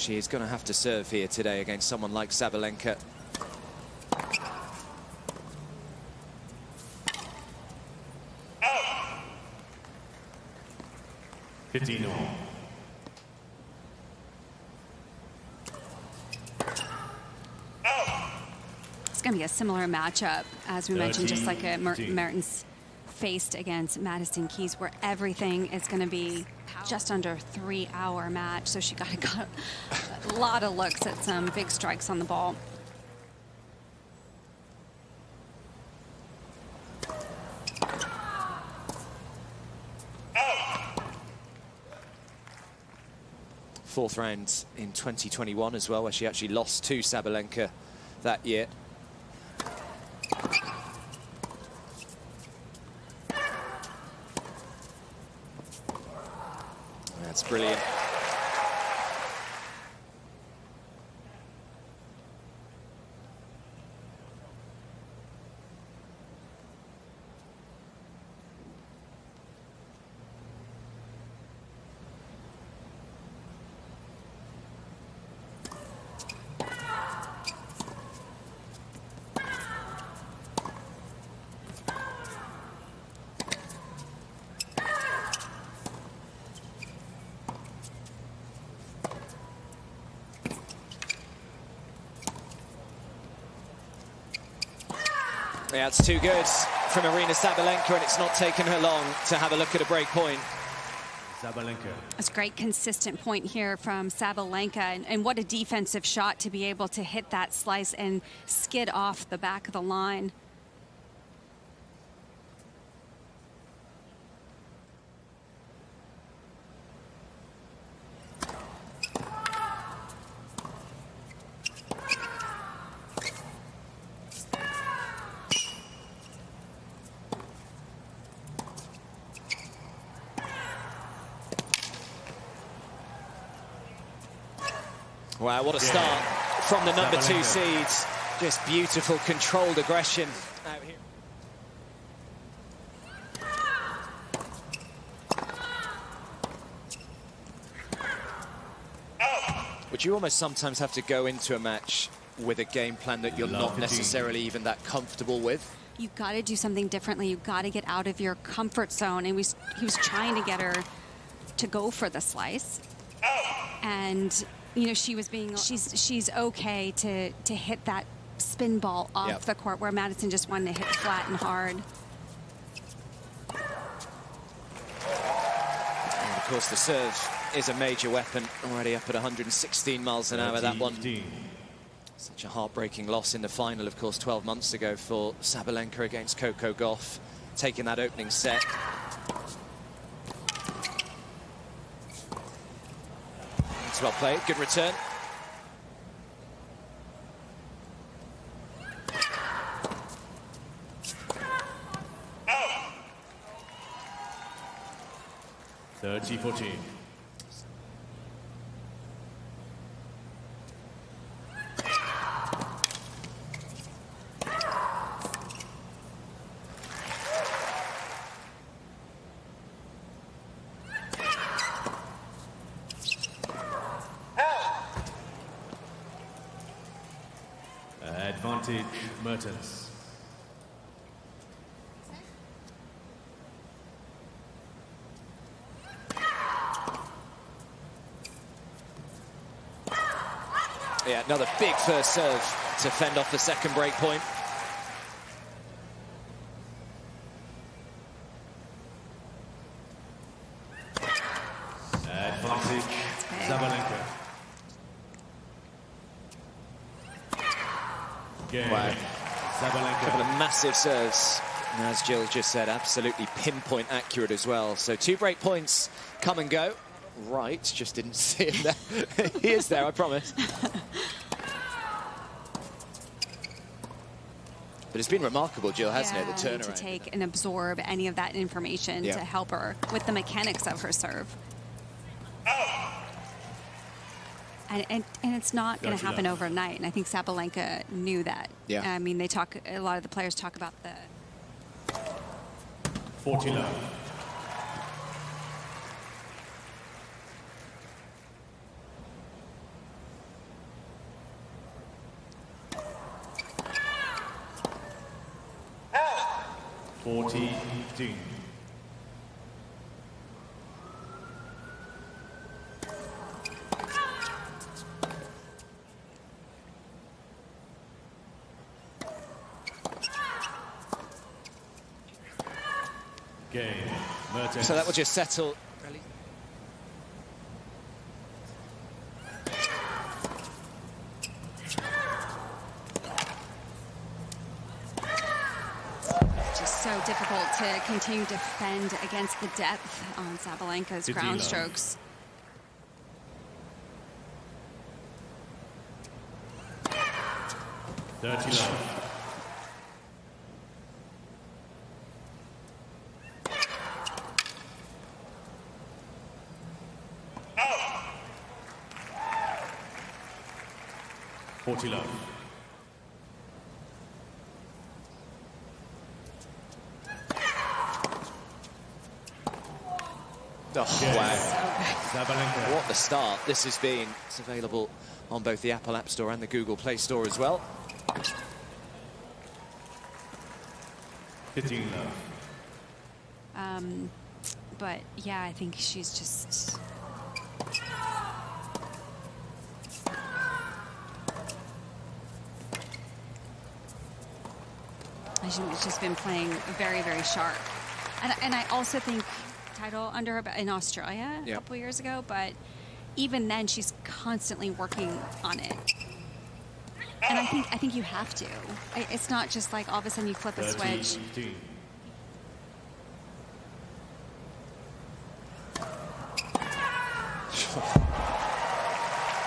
She is going to have to serve here today against someone like Sabalenka. It's going to be a similar matchup, as we mentioned, just like a Mertens faced against Madison Keys, where everything is going to be just under a 3-hour match. So she got a lot of looks at some big strikes on the ball. Fourth round in 2021 as well, where she actually lost to Sabalenka that year. That's brilliant. Yeah, it's too good from Aryna Sabalenka, and it's not taken her long to have a look at a break point. Sabalenka. That's a great consistent point here from Sabalenka, and what a defensive shot to be able to hit that slice and skid off the back of the line. Wow, what a start from the number 2 seeds. Just beautiful, controlled aggression out here. But you almost sometimes have to go into a match with a game plan that you're not necessarily even that comfortable with. You've got to do something differently. You've got to get out of your comfort zone. And he was trying to get her to go for the slice. And you know, she's okay to hit that spin ball off the court, where Madison just wanted to hit flat and hard. And of course, the serve is a major weapon. Already up at 116 miles an hour, that one. Such a heartbreaking loss in the final, of course, 12 months ago for Sabalenka against Coco Gauff, taking that opening set. That's well played, good return. Oh. 30-14. Advantage, Mertens. Yeah, another big first serve to fend off the second break point. Advantage, Sabalenka. Wow. A couple of massive serves. And as Jill just said, absolutely pinpoint accurate as well. So 2 break points come and go. Right, just didn't see him there. He is there, I promise. But it's been remarkable, Jill, hasn't it, the turnaround? To take and absorb any of that information to help her with the mechanics of her serve. And it's not going to happen overnight, and I think Sabalenka knew that. Yeah. I mean, a lot of the players talk about the 40-love. 40-15. Game. Mertens. So that will just settle. Just so difficult to continue to defend against the depth on Sabalenka's ground strokes. Love. Oh, wow. Sabalenka. What the start this has been. It's available on both the Apple App Store and the Google Play Store as well. 15 love. But yeah, I think she's just... She's just been playing very, very sharp. And I also think title under her in Australia a couple years ago, but even then she's constantly working on it. And I think you have to. It's not just like all of a sudden you flip a switch.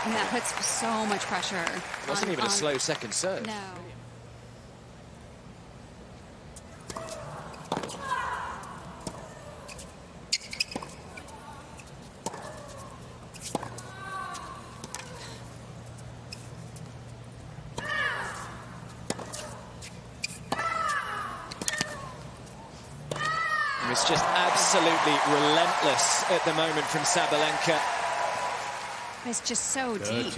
And that puts so much pressure. It wasn't even a slow second serve. No. It's just absolutely relentless at the moment from Sabalenka. It's just so deep.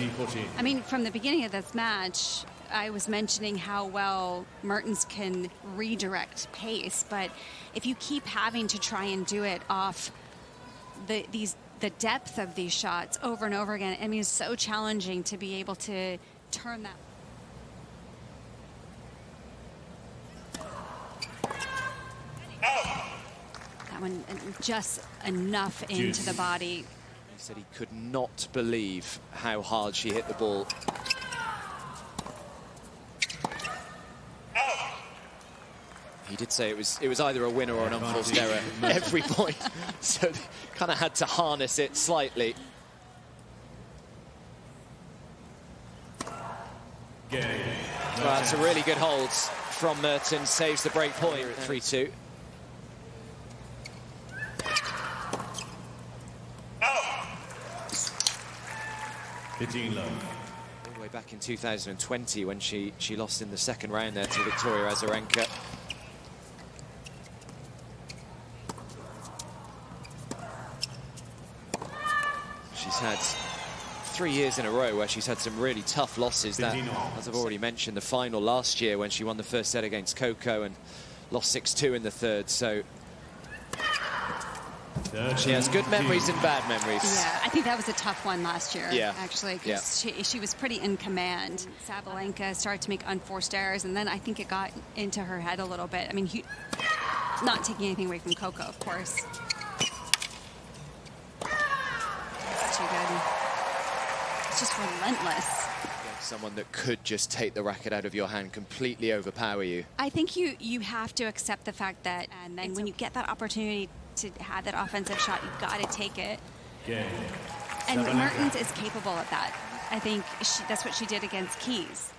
I mean, from the beginning of this match, I was mentioning how well Mertens can redirect pace, but if you keep having to try and do it off the depth of these shots over and over again, I mean, it's so challenging to be able to turn that. That one just enough into the body. He said he could not believe how hard she hit the ball. He did say it was either a winner or an unforced error at every point, so they kind of had to harness it slightly. Well, that's a really good hold from Mertens, saves the break point at 3-2. All the way back in 2020 when she lost in the second round there to Victoria Azarenka. She's had 3 years in a row where she's had some really tough losses. That, as I've already mentioned, the final last year when she won the first set against Coco and lost 6-2 in the third. So she has good memories and bad memories. Yeah, I think that was a tough one last year, actually, because yeah. she was pretty in command. Sabalenka started to make unforced errors, and then I think it got into her head a little bit. I mean, not taking anything away from Coco, of course. It's too good. It's just relentless. Someone that could just take the racket out of your hand, completely overpower you. I think you have to accept the fact that, and then when you get that opportunity to have that offensive shot, you've got to take it. And Mertens is capable of that. I think that's what she did against Keys.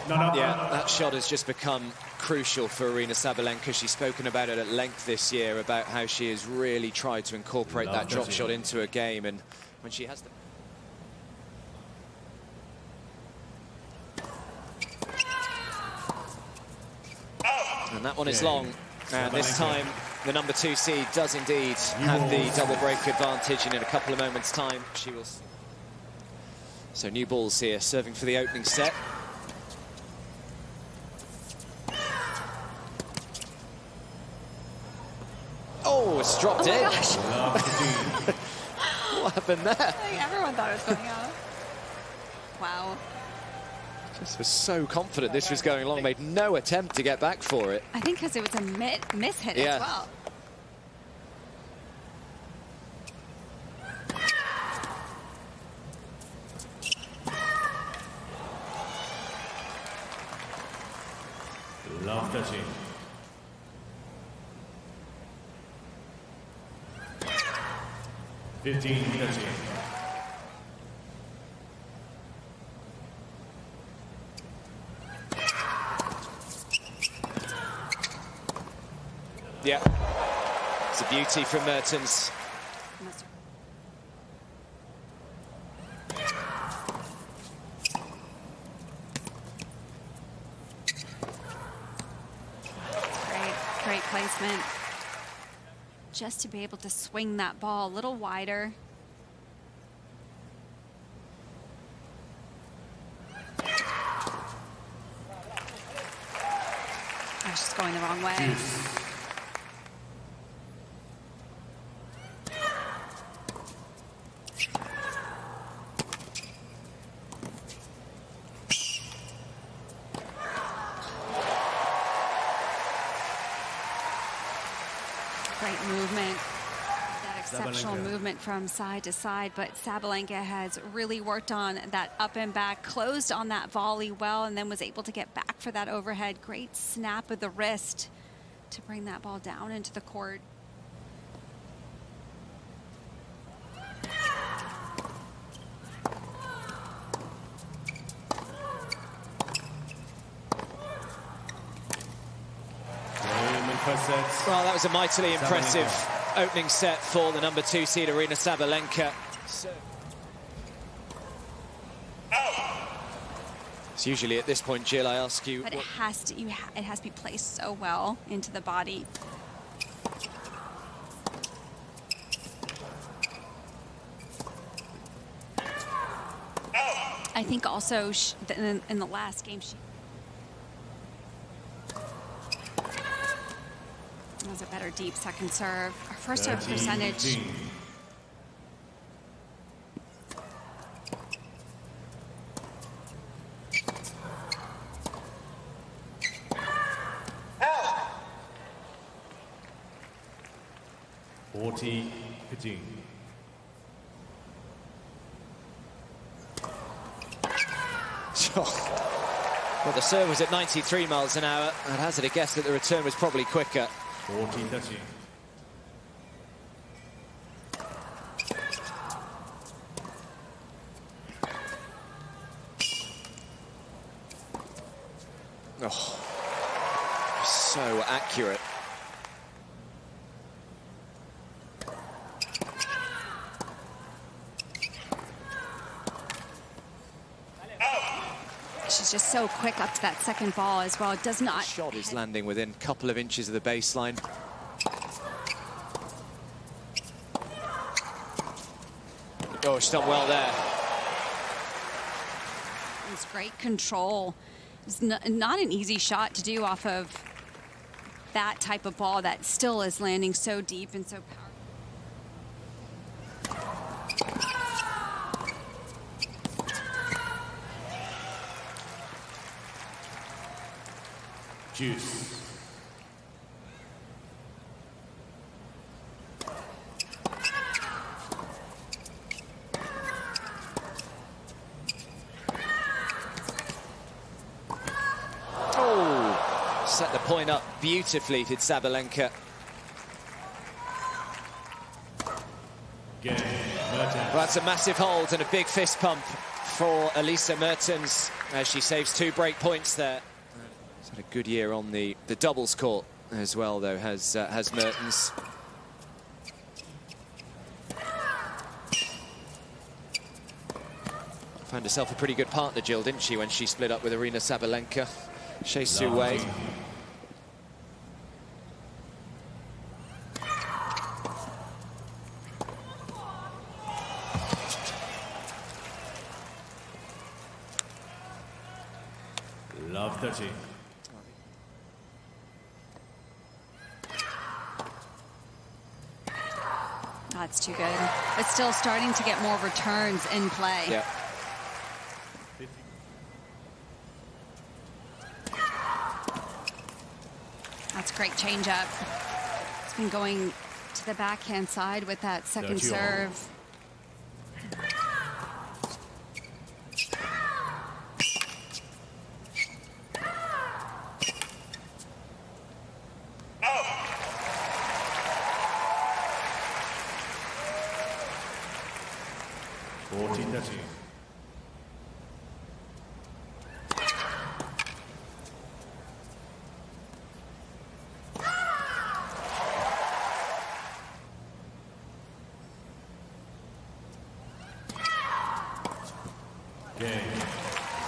Yeah, that shot has just become crucial for Aryna Sabalenka. She's spoken about it at length this year, about how she has really tried to incorporate that drop shot into her game, and when she has the... And that one is long, and this time The number 2 seed does indeed have the double break advantage, and in a couple of moments' time, she will... So new balls here, serving for the opening set. Oh, it's dropped in. Gosh. What happened there? I think everyone thought it was going out. Wow. Just was so confident this was going along, made no attempt to get back for it. I think because it was a miss hit Yeah. as well. Love touching. Fifteen touching. Yeah, it's a beauty from Mertens. Great placement. Just to be able to swing that ball a little wider. I was just going the wrong way. Great movement. That exceptional Sabalenka. movement from side to side, but Sabalenka has really worked on that up and back, closed on that volley well, and then was able to get back for that overhead. Great snap of the wrist to bring that ball down into the court. Well, that was a mightily impressive opening set for the number 2 seed, Aryna Sabalenka. So usually at this point, Jill, I ask you... But it has to be placed so well into the body. I think also in the last game, she was a better deep second serve. Our first serve percentage. Well, the serve was at 93 miles an hour. I'd hazard a guess that the return was probably quicker. 40-30. Oh, so accurate. She's just so quick up to that second ball as well. It does not... Shot is landing within a couple of inches of the baseline. Oh, she's done well there. It's great control. It's not an easy shot to do off of that type of ball that still is landing so deep and so powerful. Juice. Oh, set the point up beautifully, did Sabalenka. Game. Mertens. Well, that's a massive hold and a big fist pump for Elise Mertens as she saves 2 break points there. She's had a good year on the doubles court as well, though, has Mertens. Found herself a pretty good partner, Jill, didn't she, when she split up with Aryna Sabalenka. Shea Su Wei. 30. That's too good. It's still starting to get more returns in play. Yeah. That's great change up. It's been going to the backhand side with that second 30 all. serve.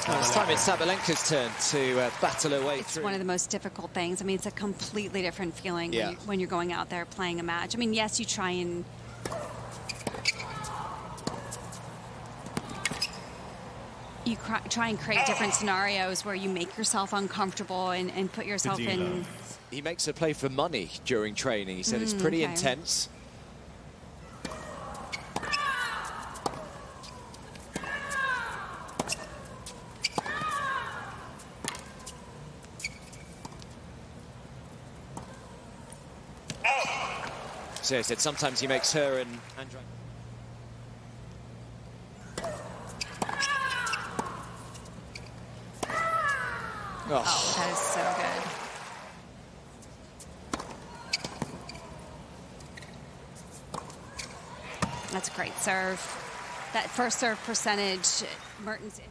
This time it's Sabalenka's turn to battle her way It's through. one of the most difficult things. I mean, it's a completely different feeling when you're going out there playing a match. I mean, yes, you try and try and create different scenarios where you make yourself uncomfortable and put yourself in. He makes her play for money during training. He said it's pretty okay. intense. So he said sometimes he makes her and Andrea. Oh, that is so good. That's a great serve. That first serve percentage, Mertens.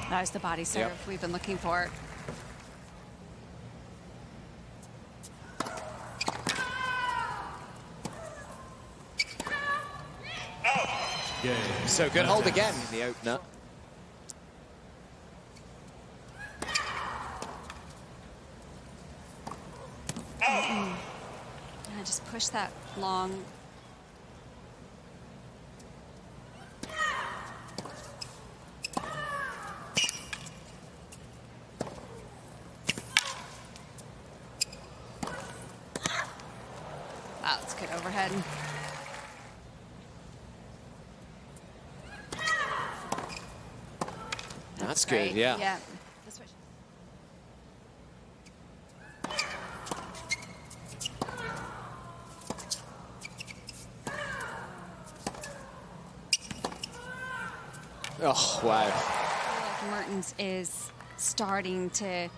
That was the body serve we've been looking for. So good hold again in the opener. Yeah, just push that long. Wow, that's good overhead. That's great. good, yeah. Yeah. This way. Oh, wow. I feel like Mertens is starting to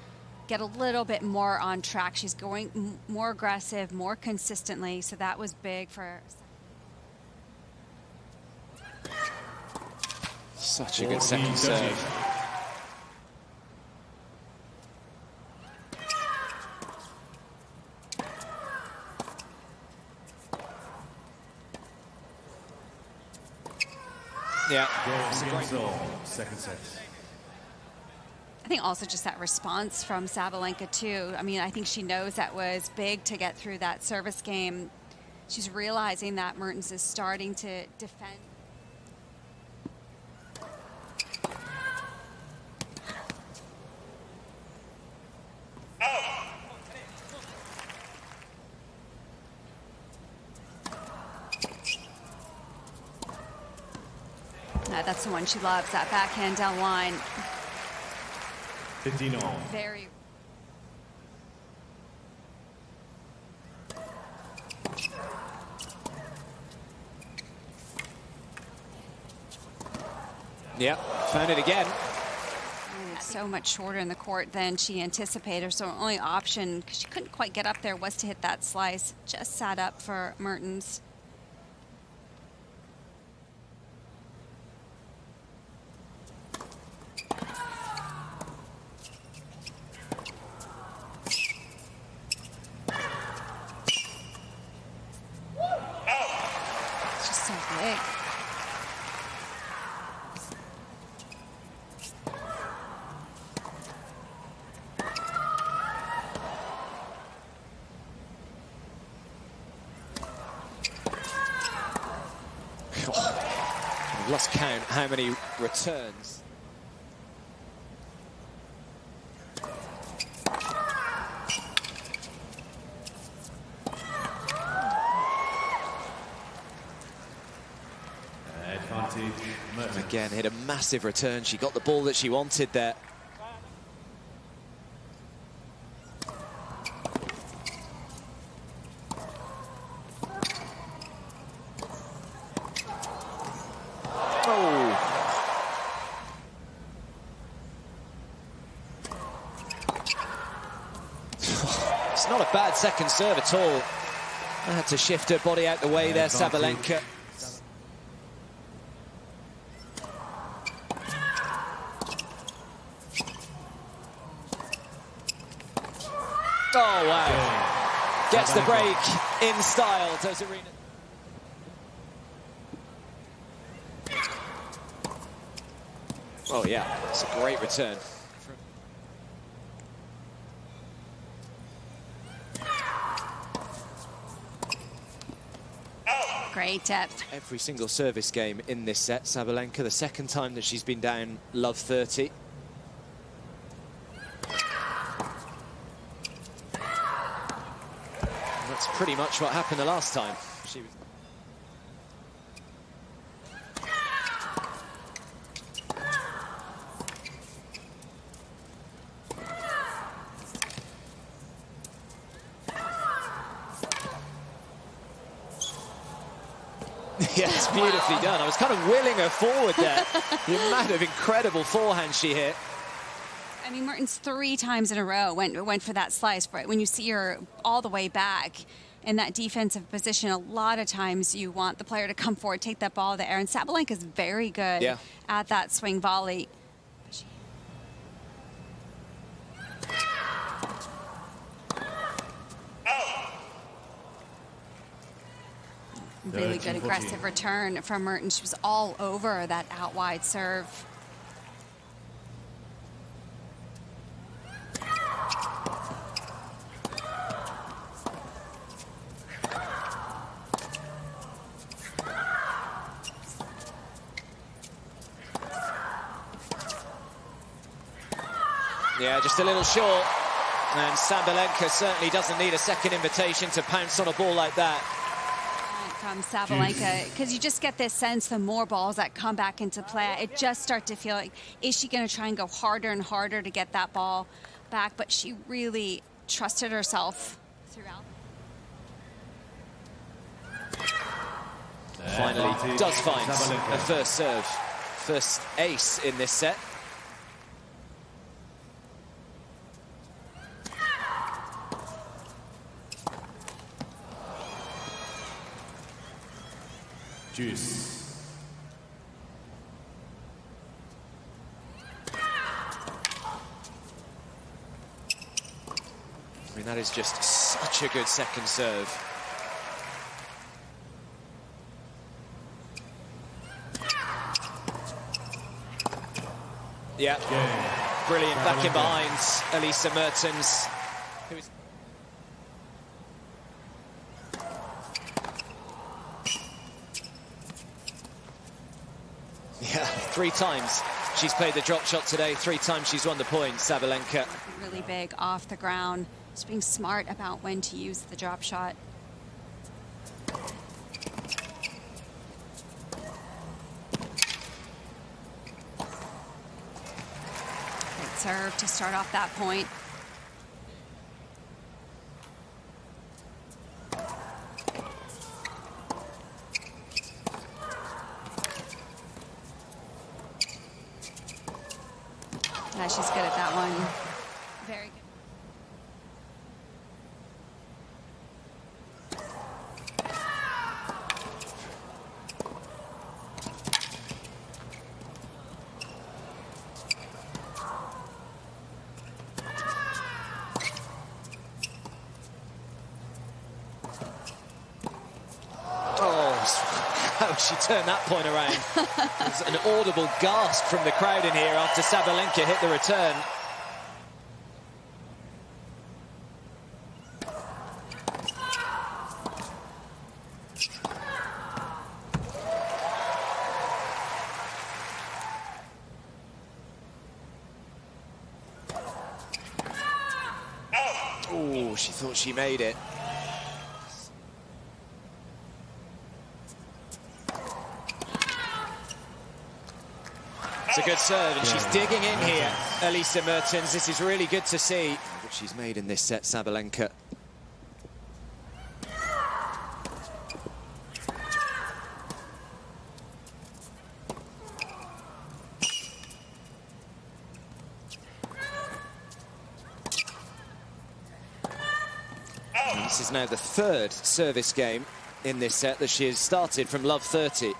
get a little bit more on track. She's going more aggressive, more consistently, so that was big for. Such a good second serve. Yeah. Second set. I think also just that response from Sabalenka too. I mean, I think she knows that was big to get through that service game. She's realizing that Mertens is starting to defend. That's the one she loves, that backhand down line. 15 all. Very. Yeah, found it again. So much shorter in the court than she anticipated. So her only option, because she couldn't quite get up there, was to hit that slice. Just sat up for Mertens. It's just so big. I've lost count how many returns. Advantage. Mertens. Again, hit a massive return. She got the ball that she wanted there. It's not a bad second serve at all. I had to shift her body out the way there, Sabalenka. Oh, wow. Gets the break in style, does Aryna. Oh, yeah, it's a great return. Great depth. Every single service game in this set, Sabalenka, the second time that she's been down love 30. That's pretty much what happened the last time. She was... Yeah, it's beautifully done. I was kind of willing her forward there. The amount of incredible forehand she hit. I mean, Mertens 3 times in a row went for that slice, right? When you see her all the way back in that defensive position, a lot of times you want the player to come forward, take that ball in the air, and Sabalenka is very good at that swing volley. Really good aggressive return from Mertens. She was all over that out wide serve. Yeah, just a little short. And Sabalenka certainly doesn't need a second invitation to pounce on a ball like that. From Sabalenka, because you just get this sense the more balls that come back into play, it just start to feel like, is she going to try and go harder and harder to get that ball back? But she really trusted herself throughout. Finally does find a first serve, first ace in this set. Juice. I mean, that is just such a good second serve. Yeah, brilliant back in behind Elise Mertens. Yeah, 3 times she's played the drop shot today. 3 times she's won the point, Sabalenka. Really big off the ground. Just being smart about when to use the drop shot. Great serve to start off that point. Yeah, she's good at that one. Very good. Oh, she turned that point around. There's an audible gasp from the crowd in here after Sabalenka hit the return. she thought she made it. It's a good serve, and she's digging in here, Elise Mertens. This is really good to see what she's made in this set, Sabalenka. And this is now the third service game in this set that she has started from love 30.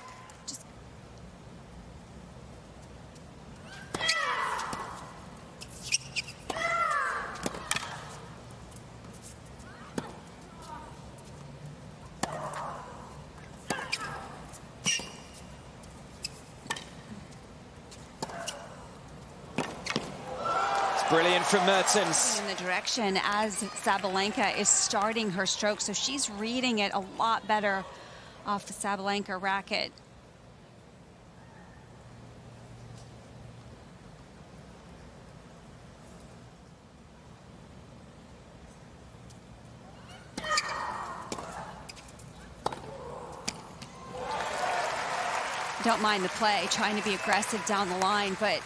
Brilliant from Mertens. In the direction as Sabalenka is starting her stroke, so she's reading it a lot better off the Sabalenka racket. Don't mind the play, trying to be aggressive down the line, but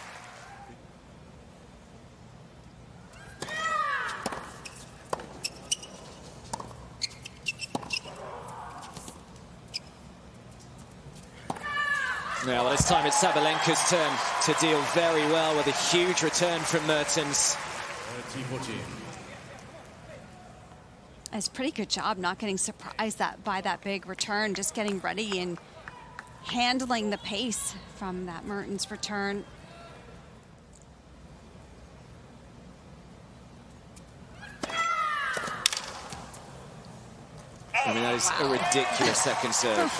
yeah, well, this time it's Sabalenka's turn to deal very well with a huge return from Mertens. It's a pretty good job not getting surprised by that big return, just getting ready and handling the pace from that Mertens return. I mean, that is a ridiculous second serve.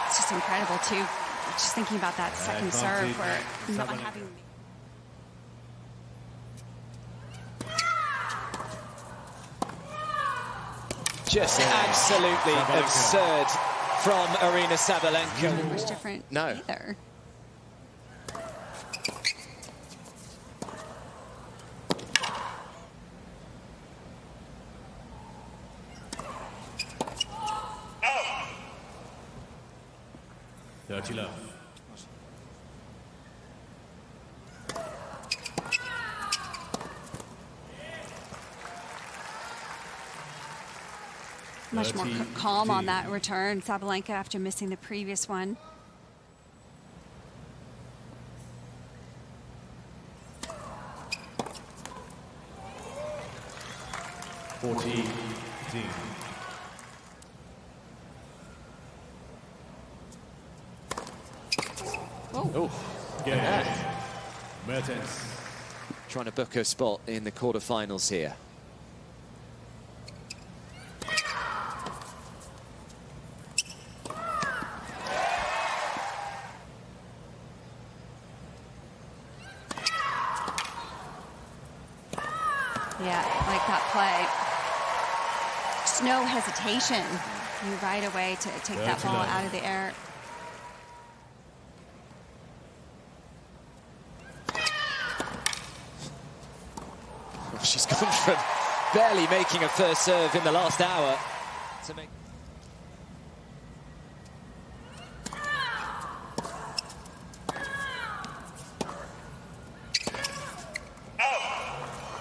It's just incredible, too. Just thinking about that second serve where not having... Just absolutely absurd from Aryna Sabalenka. Not much different either. Love. Much more calm on that return, Sabalenka, after missing the previous one. Oh, Mertens trying to book her spot in the quarterfinals here. Yeah, like that play. Just no hesitation. Right away to take that ball out of the air. She's gone from barely making a first serve in the last hour to make...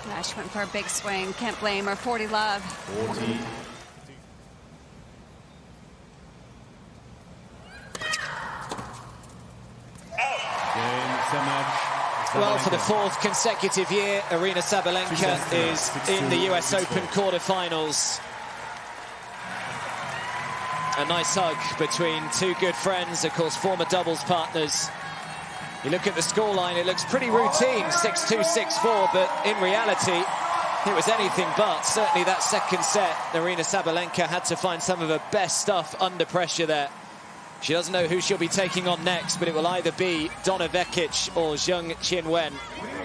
Yeah, she went for a big swing. Can't blame her. 40 love. 40. Well, for the fourth consecutive year, Aryna Sabalenka is in the US Open quarterfinals. A nice hug between two good friends, of course, former doubles partners. You look at the scoreline, it looks pretty routine, 6-2, 6-4, but in reality, it was anything but. Certainly that second set, Aryna Sabalenka had to find some of her best stuff under pressure there. She doesn't know who she'll be taking on next, but it will either be Donna Vekic or Zheng Qinwen.